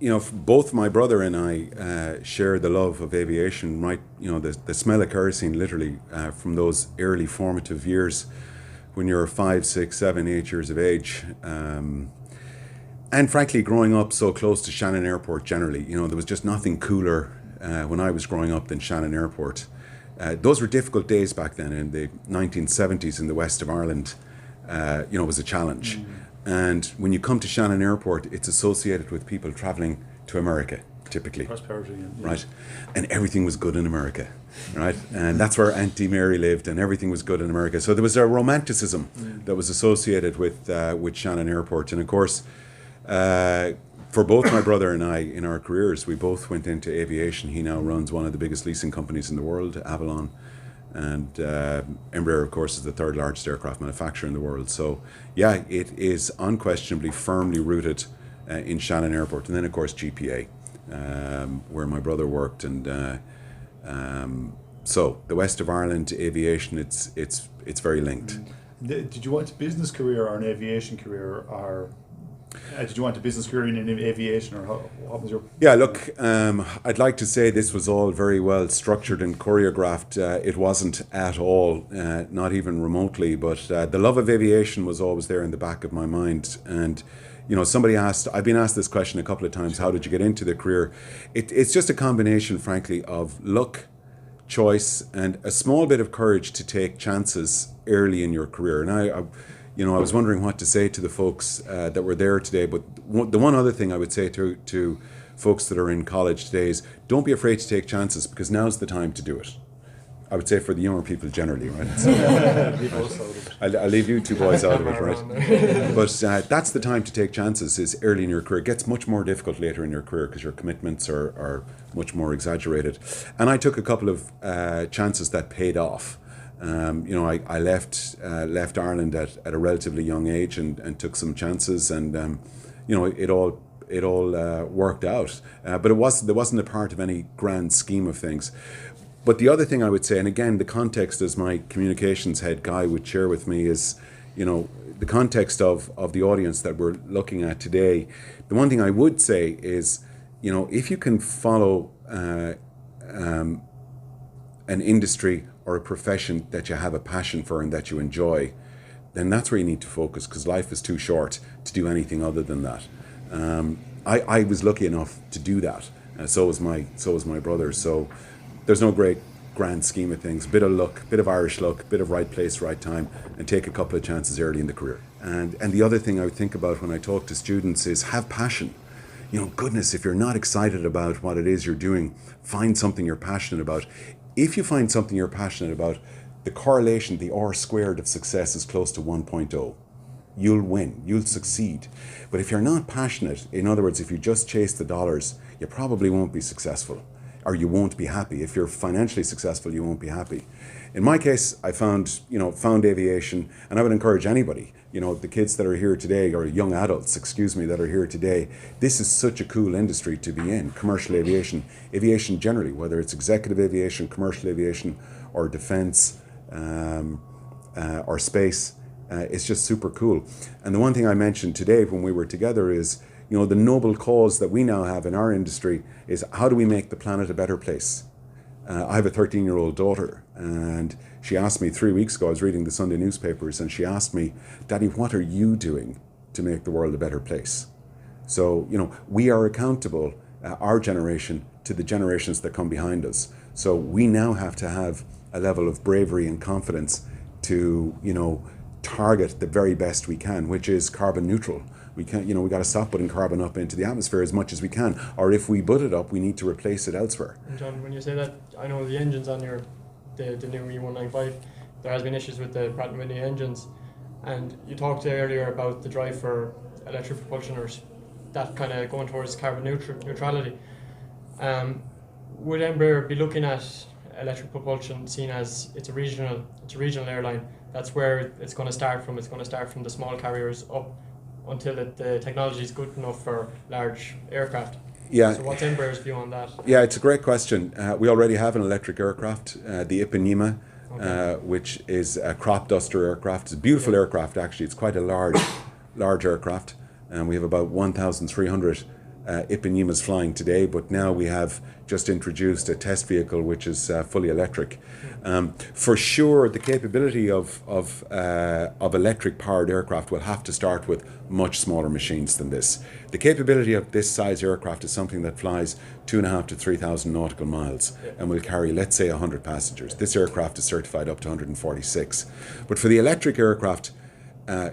both my brother and I share the love of aviation, right? The smell of kerosene, literally, from those early formative years when you're 5, 6, 7, 8 years of age. And frankly, growing up so close to Shannon Airport generally, there was just nothing cooler when I was growing up than Shannon Airport. Those were difficult days back then in the 1970s in the west of Ireland. It was a challenge. And when you come to Shannon Airport, it's associated with people traveling to America, typically. Prosperity. Yeah. Right. And everything was good in America, right? And that's where Auntie Mary lived, and everything was good in America. So there was a romanticism that was associated with Shannon Airport. And of course, for both my brother and I, in our careers, we both went into aviation. He now runs one of the biggest leasing companies in the world, Aviation. And Embraer, of course, is the third largest aircraft manufacturer in the world. So, yeah, it is unquestionably firmly rooted in Shannon Airport. And then, of course, GPA, where my brother worked. And so, the west of Ireland aviation, it's very linked. Did you want a business career or an aviation career, or did you want a business career in aviation, or what was your... Yeah, look, I'd like to say this was all very well structured and choreographed. It wasn't at all, not even remotely, but the love of aviation was always there in the back of my mind. And, somebody asked, I've been asked this question a couple of times, how did you get into the career? It's just a combination, frankly, of luck, choice, and a small bit of courage to take chances early in your career. And I was wondering what to say to the folks that were there today, but the one other thing I would say to folks that are in college today is don't be afraid to take chances, because now's the time to do it. I would say for the younger people generally, right? I'll leave you two boys out of it, right? But that's the time to take chances, is early in your career. It gets much more difficult later in your career because your commitments are much more exaggerated. And I took a couple of chances that paid off. I left Ireland at a relatively young age and took some chances, and it all worked out. But there wasn't a part of any grand scheme of things. But the other thing I would say, and again, the context, as my communications head Guy would share with me, is the context of the audience that we're looking at today. The one thing I would say is, if you can follow an industry or a profession that you have a passion for and that you enjoy, then that's where you need to focus, because life is too short to do anything other than that. I was lucky enough to do that. So was my brother. So there's no great grand scheme of things. Bit of luck, bit of Irish luck, bit of right place, right time, and take a couple of chances early in the career. And the other thing I would think about when I talk to students is have passion. Goodness, if you're not excited about what it is you're doing, find something you're passionate about. If you find something you're passionate about, the correlation, the R squared of success is close to 1.0. You'll win, you'll succeed. But if you're not passionate, in other words, if you just chase the dollars, you probably won't be successful, or you won't be happy. If you're financially successful, you won't be happy. In my case, I found aviation, and I would encourage anybody, the kids that are here today, or young adults, that are here today, this is such a cool industry to be in. Commercial aviation, aviation generally, whether it's executive aviation, commercial aviation, or defense, or space, it's just super cool. And the one thing I mentioned today when we were together is, the noble cause that we now have in our industry is, how do we make the planet a better place? I have a 13-year-old daughter, and she asked me 3 weeks ago, I was reading the Sunday newspapers, and she asked me, Daddy, what are you doing to make the world a better place? So, we are accountable, our generation, to the generations that come behind us. So we now have to have a level of bravery and confidence to, target the very best we can, which is carbon neutral. We can't, we got to stop putting carbon up into the atmosphere as much as we can. Or if we put it up, we need to replace it elsewhere. And John, when you say that, I know the engines on the new E195, there has been issues with the Pratt & Whitney engines. And you talked earlier about the drive for electric propulsion, or that kind of going towards carbon neutrality. Would Embraer be looking at electric propulsion, seen as it's a regional airline? That's where it's going to start from. It's going to start from the small carriers up until the technology is good enough for large aircraft. Yeah. So what's Embraer's view on that? Yeah, it's a great question. We already have an electric aircraft, the Ipanema, which is a crop duster aircraft. It's a beautiful aircraft, actually. It's quite a large aircraft. And we have about 1,300 Ipanyema's flying today, but now we have just introduced a test vehicle which is fully electric. For sure, the capability of electric-powered aircraft will have to start with much smaller machines than this. The capability of this size aircraft is something that flies 2,500 to 3,000 nautical miles and will carry, let's say, 100 passengers. This aircraft is certified up to 146. But for the electric aircraft,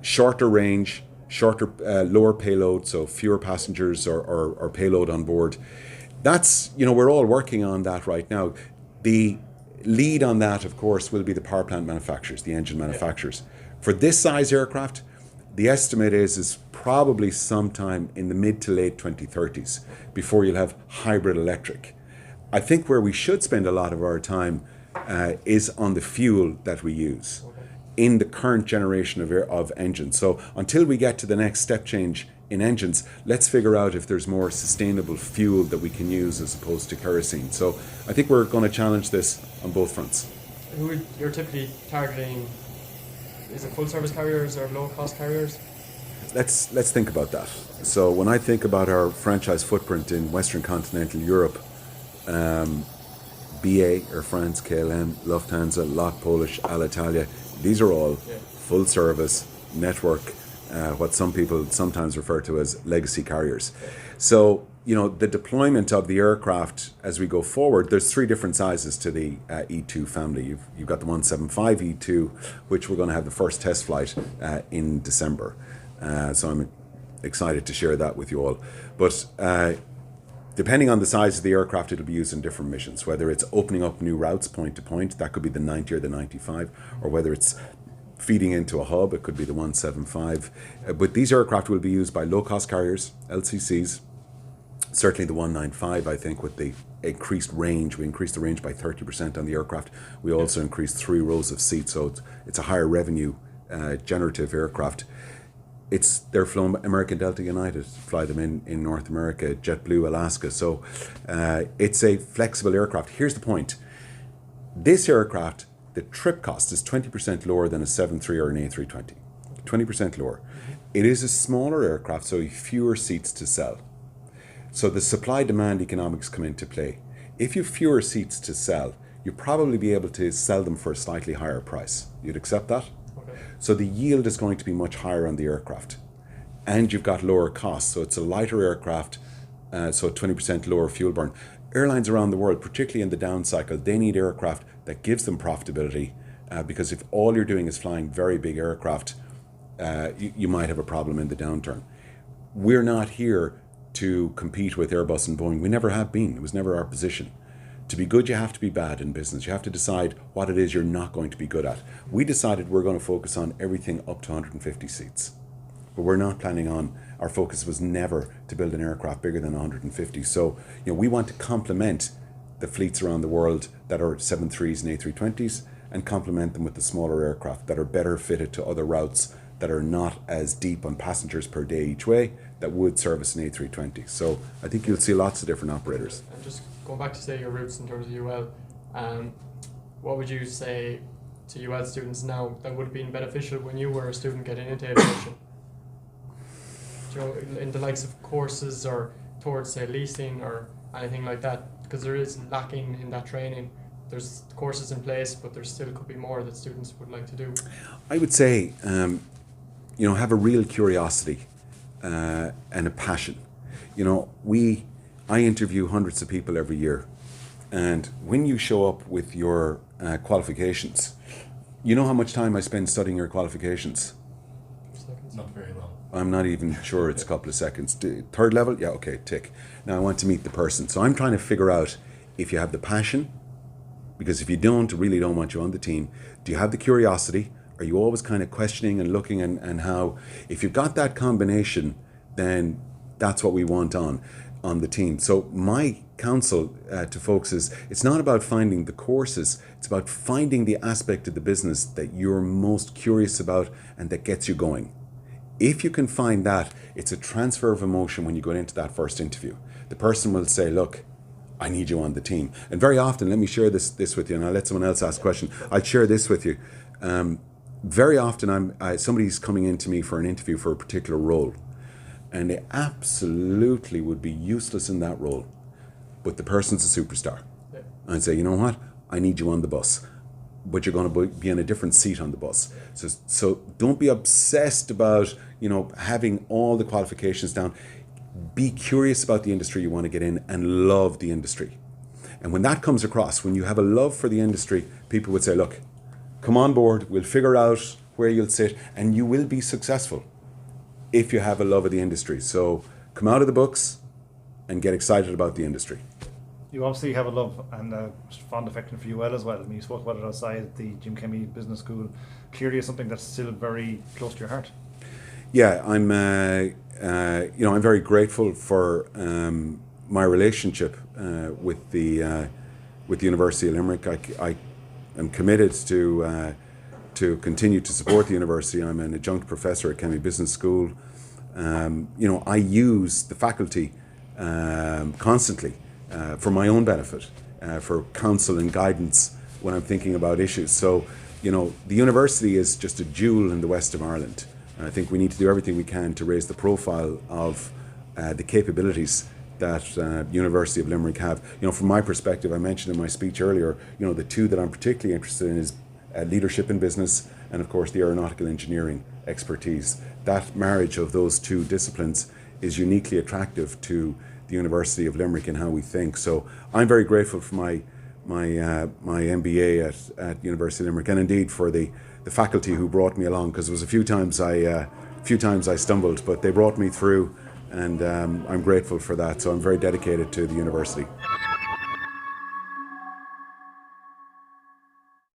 shorter range, lower payload, so fewer passengers or payload on board. That's, we're all working on that right now. The lead on that, of course, will be the power plant manufacturers, the engine manufacturers. For this size aircraft, the estimate is probably sometime in the mid to late 2030s before you'll have hybrid electric. I think where we should spend a lot of our time is on the fuel that we use in the current generation of engines. So until we get to the next step change in engines, let's figure out if there's more sustainable fuel that we can use as opposed to kerosene. So I think we're going to challenge this on both fronts. Who you're typically targeting? Is it full service carriers or low cost carriers? Let's think about that. So when I think about our franchise footprint in Western Continental Europe, BA, Air France, KLM, Lufthansa, LOT Polish, Alitalia, these are all full service network, what some people sometimes refer to as legacy carriers. So, the deployment of the aircraft as we go forward, there's three different sizes to the E2 family. You've got the 175 E2, which we're going to have the first test flight in December. So I'm excited to share that with you all. But depending on the size of the aircraft, it'll be used in different missions, whether it's opening up new routes point to point, that could be the 90 or the 95, or whether it's feeding into a hub, it could be the 175. But these aircraft will be used by low-cost carriers, LCCs, certainly the 195, I think, with the increased range. We increased the range by 30% on the aircraft. We also increased 3 rows of seats, so it's a higher revenue generative aircraft. They're flown American Delta United, fly them in North America, JetBlue, Alaska. So it's a flexible aircraft. Here's the point. This aircraft, the trip cost is 20% lower than a 73 or an A320. 20% lower. It is a smaller aircraft, so fewer seats to sell. So the supply-demand economics come into play. If you have fewer seats to sell, you'll probably be able to sell them for a slightly higher price. You'd accept that? So the yield is going to be much higher on the aircraft. And you've got lower costs. So it's a lighter aircraft, so 20% lower fuel burn. Airlines around the world, particularly in the down cycle, they need aircraft that gives them profitability, because if all you're doing is flying very big aircraft, you might have a problem in the downturn. We're not here to compete with Airbus and Boeing. We never have been. It was never our position. To be good, you have to be bad in business. You have to decide what it is you're not going to be good at. We decided we're going to focus on everything up to 150 seats. But we're not planning on, our focus was never to build an aircraft bigger than 150. So, we want to complement the fleets around the world that are 73s and A320s and complement them with the smaller aircraft that are better fitted to other routes that are not as deep on passengers per day each way that would service an A320. So I think you'll see lots of different operators. And just going back to say your roots in terms of UL, what would you say to UL students now that would have been beneficial when you were a student getting into aviation? In the likes of courses or towards, say, leasing or anything like that, because there is lacking in that training. There's courses in place, but there still could be more that students would like to do. I would say, have a real curiosity and a passion. I interview hundreds of people every year, and when you show up with your qualifications, you know how much time I spend studying your qualifications? Not very long. I'm not even sure it's a couple of seconds. Third level? Yeah, okay, tick. Now I want to meet the person. So I'm trying to figure out if you have the passion, because if you don't, I really don't want you on the team. Do you have the curiosity? Are you always kind of questioning and looking and how? If you've got that combination, then that's what we want on the team. So my counsel to folks is, it's not about finding the courses, it's about finding the aspect of the business that you're most curious about and that gets you going. If you can find that, it's a transfer of emotion when you go into that first interview. The person will say, look, I need you on the team. And very often, let me share this with you, and I'll let someone else ask a question. I'll share this with you. Very often, somebody's coming into me for an interview for a particular role. and they absolutely would be useless in that role, but the person's a superstar. Yeah. And say, you know what, I need you on the bus, but you're going to be in a different seat on the bus. So don't be obsessed about, having all the qualifications down. Be curious about the industry you want to get in and love the industry. And when that comes across, when you have a love for the industry, people would say, look, come on board, we'll figure out where you'll sit, and you will be successful if you have a love of the industry. So come out of the books and get excited about the industry. You obviously have a love and a fond affection for UL as well. I mean, you spoke about it outside at the Jim Kemmy Business School. Clearly, it's something that's still very close to your heart. Yeah, I'm very grateful for my relationship with the University of Limerick. I am committed to continue to support the university. I'm an adjunct professor at Kemmy Business School. I use the faculty constantly for my own benefit, for counsel and guidance when I'm thinking about issues. So, the university is just a jewel in the west of Ireland. And I think we need to do everything we can to raise the profile of the capabilities that University of Limerick have. From my perspective, I mentioned in my speech earlier, the two that I'm particularly interested in is leadership in business and, of course, the aeronautical engineering expertise. That marriage of those two disciplines is uniquely attractive to the University of Limerick and how we think. So I'm very grateful for my MBA at University of Limerick, and indeed for the faculty who brought me along, because there was a few times I stumbled, but they brought me through, and I'm grateful for that. So I'm very dedicated to the university.